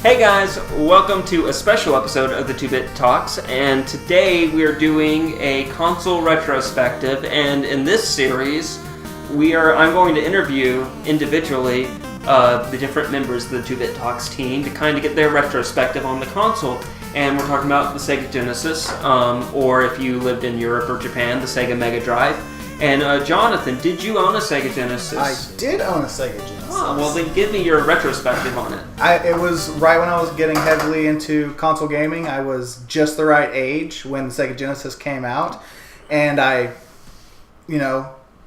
Hey guys, welcome to a special episode of the 2-Bit Talks, and today we are doing a console retrospective, and in this series, I'm going to interview individually the different members of the 2-Bit Talks team to kind of get their retrospective on the console. And we're talking about the Sega Genesis, or if you lived in Europe or Japan, the Sega Mega Drive. And Jonathan, did you own a Sega Genesis? I did own a Sega Genesis. Oh, well then give me your retrospective on it. It was right when I was getting heavily into console gaming. I was just the right age when the Sega Genesis came out. And I,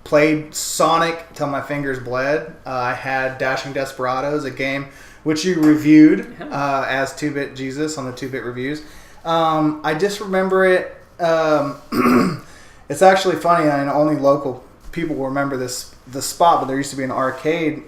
played Sonic till my fingers bled. I had Dashing Desperados, a game which you reviewed as 2-Bit Jesus on the 2-Bit Reviews. I just remember it. It's actually funny, and only local people will remember the spot, but there used to be an arcade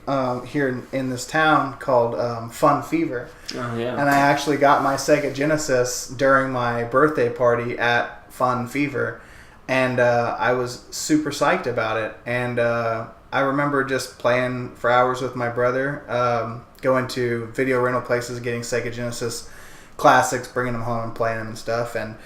here in this town called Fun Fever. Oh, yeah. And I actually got my Sega Genesis during my birthday party at Fun Fever, and I was super psyched about it. And I remember just playing for hours with my brother, going to video rental places, getting Sega Genesis classics, bringing them home and playing them and stuff. And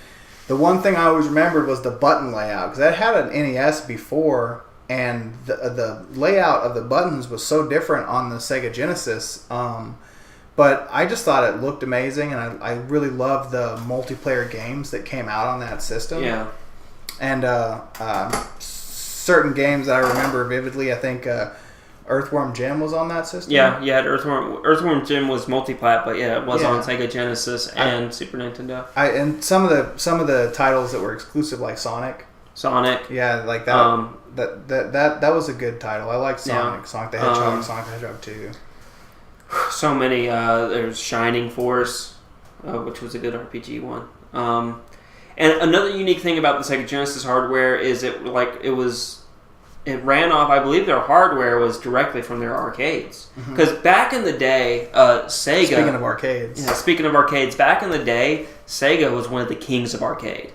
the one thing I always remembered was the button layout, because I had an NES before, and the layout of the buttons was so different on the Sega Genesis. But I just thought it looked amazing, and I really loved the multiplayer games that came out on that system. Yeah. And certain games that I remember vividly, I think Earthworm Jim was on that system. Yeah, Earthworm Jim was multi-plat, but it was on Sega Genesis and Super Nintendo. And some of the titles that were exclusive, like Sonic. Yeah, like that. That was a good title. I like Sonic. Yeah. Sonic the Hedgehog, Sonic the Hedgehog 2. So many. There's Shining Force, which was a good RPG one. And another unique thing about the Sega Genesis hardware is it ran off, I believe their hardware was directly from their arcades. Because back in the day, Sega... Speaking of arcades. Back in the day, Sega was one of the kings of arcade.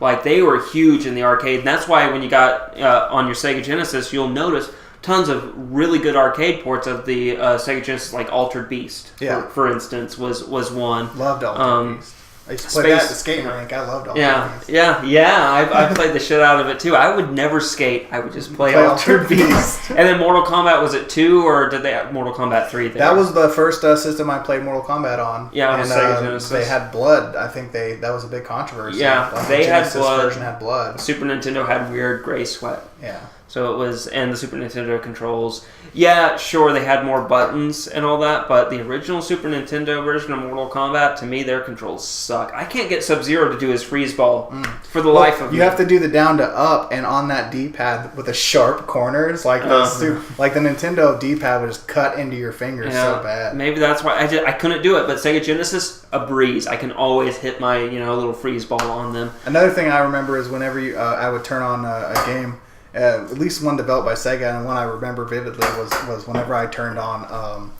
Like, they were huge in the arcade, and that's why when you got on your Sega Genesis, you'll notice tons of really good arcade ports of the Sega Genesis, like Altered Beast, for instance, was one. Loved Altered Beast. I used to play that at the skating rink. I loved Altered Beast. Yeah. I played the shit out of it too. I would never skate. I would just play Altered Beast. And then Mortal Kombat, was it 2 or did they have Mortal Kombat 3 there? That was the first system I played Mortal Kombat on. Yeah, on Sega Genesis. They had blood. I think that was a big controversy. Yeah, they had blood. Version had blood. Super Nintendo had weird gray sweat. Yeah. So it was, and the Super Nintendo controls. Yeah, sure, they had more buttons and all that, but the original Super Nintendo version of Mortal Kombat, to me, their controls suck. I can't get Sub-Zero to do his freeze ball for the life of me. You have to do the down to up, and on that D-pad with the sharp corners, like the Nintendo D-pad would just cut into your fingers so bad. Maybe that's why I couldn't do it, but Sega Genesis, a breeze. I can always hit my little freeze ball on them. Another thing I remember is whenever I would turn on a game, at least one developed by Sega, and one I remember vividly was whenever I turned on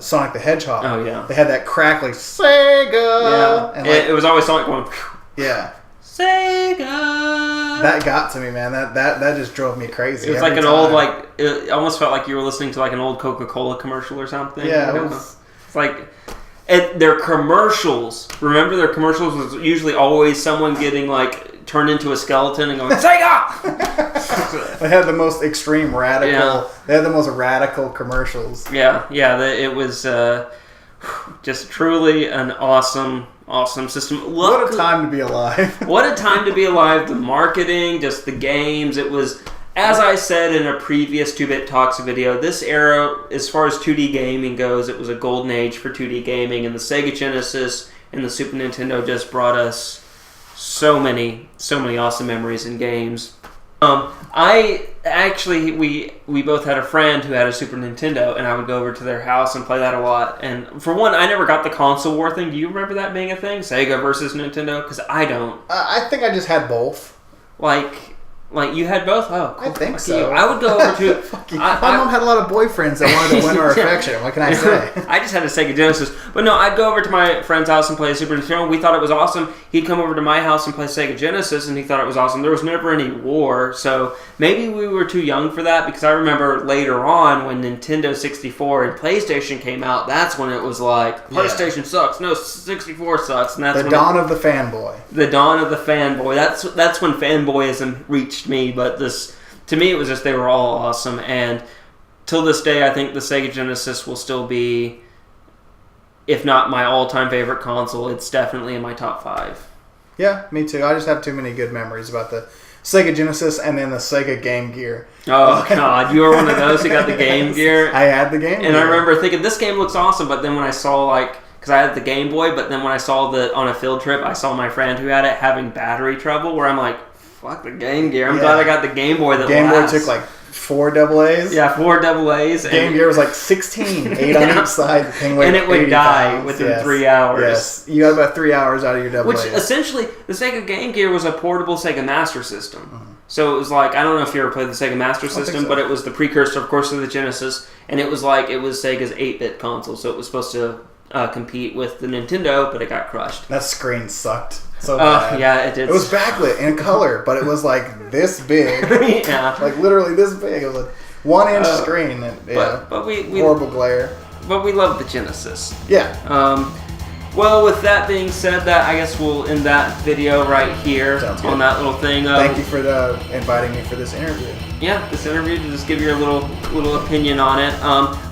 Sonic the Hedgehog. Oh, yeah. They had that crackly Sega! Yeah. And it was always Sonic going... Yeah. Sega! That got to me, man. That just drove me crazy. It was like an old, it almost felt like you were listening to like an old Coca-Cola commercial or something. Yeah, it was... It's like... their commercials, remember their commercials was usually always someone getting turned into a skeleton and going, Sega! They had the most extreme radical. Yeah. They had the most radical commercials. Yeah. It was just truly an awesome system. What a time to be alive! What a time to be alive! The marketing, just the games. It was, as I said in a previous 2-Bit Talks video, this era, as far as 2D gaming goes, it was a golden age for 2D gaming, and the Sega Genesis and the Super Nintendo just brought us so many awesome memories and games. We both had a friend who had a Super Nintendo, and I would go over to their house and play that a lot. And for one, I never got the console war thing. Do you remember that being a thing? Sega versus Nintendo? Because I don't. I think I just had both. Like, you had both? Oh, cool. I think Fuck so. you. I would go over to... Fuck you. My mom had a lot of boyfriends that wanted to win our affection. What can I say? I just had a Sega Genesis. But no, I'd go over to my friend's house and play Super Nintendo. We thought it was awesome. He'd come over to my house and play Sega Genesis, and he thought it was awesome. There was never any war, so maybe we were too young for that, because I remember later on when Nintendo 64 and PlayStation came out, that's when it was like, PlayStation sucks, no, 64 sucks. And that's the dawn of the fanboy. The dawn of the fanboy. That's when fanboyism reached me, but to me, it was just they were all awesome, and till this day, I think the Sega Genesis will still be, if not my all-time favorite console, it's definitely in my top 5. Yeah, me too. I just have too many good memories about the Sega Genesis and then the Sega Game Gear. Oh, God. You were one of those who got the Game Gear? I had the Game Gear. And I remember thinking, this game looks awesome, but then when I saw, because I had the Game Boy, but then when I saw on a field trip, I saw my friend who had it having battery trouble, where I'm like, fuck the Game Gear. I'm glad I got the Game Boy that Game lasts. Boy took like 4 AA's. Yeah, 4 AA's. Game Gear was like 16, 8 on each side. The thing weighed and it would 80 die pounds. within 3 hours. Yes, you got about 3 hours out of your AA's. Which essentially, the Sega Game Gear was a portable Sega Master System. Mm-hmm. So it was like, I don't know if you ever played the Sega Master System, but it was the precursor, of course, to the Genesis. And it was Sega's 8-bit console, so it was supposed to compete with the Nintendo, but it got crushed. That screen sucked so bad. Yeah, it did. It was backlit in color, but it was like this big. Yeah. Like literally this big. It was a 1-inch screen. And, but we horrible glare. But we love the Genesis. Yeah. Well, with that being said, that I guess we'll end that video right here on that little thing. Thank you for inviting me for this interview. Yeah, this interview, to just give your little opinion on it.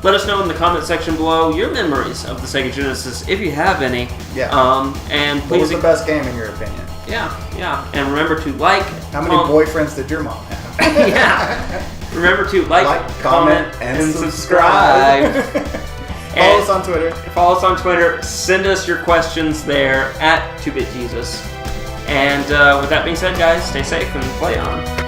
Let us know in the comment section below your memories of the Sega Genesis, if you have any. Yeah. And please. What was the best game in your opinion? Yeah. And remember to like. How many boyfriends did your mom have? Yeah. Remember to like, comment, and subscribe. Follow us on Twitter. Send us your questions there at 2BitJesus. And with that being said, guys, stay safe and play on.